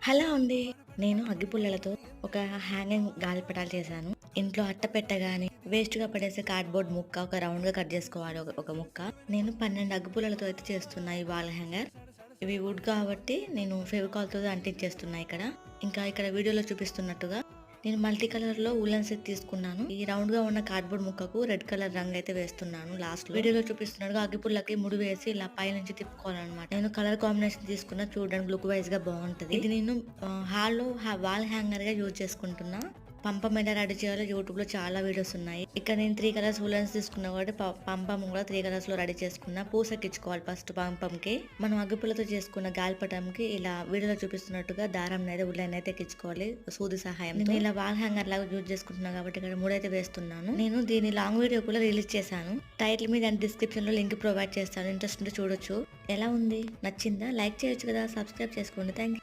Hello అండి. నేను అగ్గిపుల్లలతో ఒక హ్యాంగింగ్ గాలిపటాలు చేశాను. ఇంట్లో అట్టపెట్ట గాని, వేస్ట్‌గా పడేసే కార్డ్‌బోర్డ్ ముక్క ఒక రౌండ్‌గా కట్ చేసుకోవాలి ఒక ముక్క. నేను 12 అగ్గిపుల్లలతో అయితే చేస్తున్నా ఈ వాల్ హ్యాంగర్. ఇవి వుడ్ కాబట్టి నేను ఫెవికాల్‌తో అంటించేస్తున్నా ఇక్కడ. ఇంకా ఇక్కడ వీడియోలో చూపిస్తున్నట్టుగా నేను మల్టీ కలర్‌లో వూలెన్ సెట్ తీసుకున్నాను. ఈ రౌండ్‌గా ఉన్న కార్డ్‌బోర్డ్ ముక్కకు రెడ్ కలర్ రంగయితే వేస్తున్నాను లాస్ట్‌లో. వీడియోలో చూపిస్తున్నట్టుగా అగ్గిపుల్లకి ముడి వేసి ఇలా పైనుంచి తిప్పుకోవాలనమాట. నేను కలర్ కాంబినేషన్ తీసుకున్న చూడడానికి లుక్ వైస్‌గా బావుంటది. ఇది నేను హాల్‌లో వాల్ హ్యాంగర్‌గా యూజ్ చేసుకుంటున్నా. పంపం ఎలా రెడీ చేయాలో యూట్యూబ్‌లో చాలా వీడియోస్ ఉన్నాయి. ఇక్కడ నేను 3 కలర్స్ వూలెన్స్ తీసుకున్నా కాబట్టి పంపం కూడా 3 కలర్స్‌లో రెడీ చేసుకున్నా. పూసెక్కించుకోవాలి ఫస్ట్ పంపంకి. మనం అగ్గిపుల్లతో చేసుకున్న గాలిపటంకి ఇలా వీడియోలో చూపిస్తున్నట్టుగా దారంనైతే వూలెన్ అయితే ఎక్కించుకోవాలి సూది సహాయంతో. నేను ఇలా వాల్ హ్యాంగర్ లాగా యూజ్ చేసుకుంటున్నా కాబట్టి ఇక్కడ 3 అయితే వేస్తున్నాను. నేను దీని లాంగ్ వీడియో కూడా రిలీజ్ చేశాను. టైటిల్ మీద అండ్ డిస్క్రిప్షన్‌లో లింక్ ప్రొవైడ్ చేస్తాను. ఇంట్రెస్ట్ ఉంటే చూడొచ్చు. ఎలా ఉంది? నచ్చిందా? లైక్ చేయొచ్చు కదా! సబ్స్క్రైబ్ చేసుకోండి. థాంక్యూ.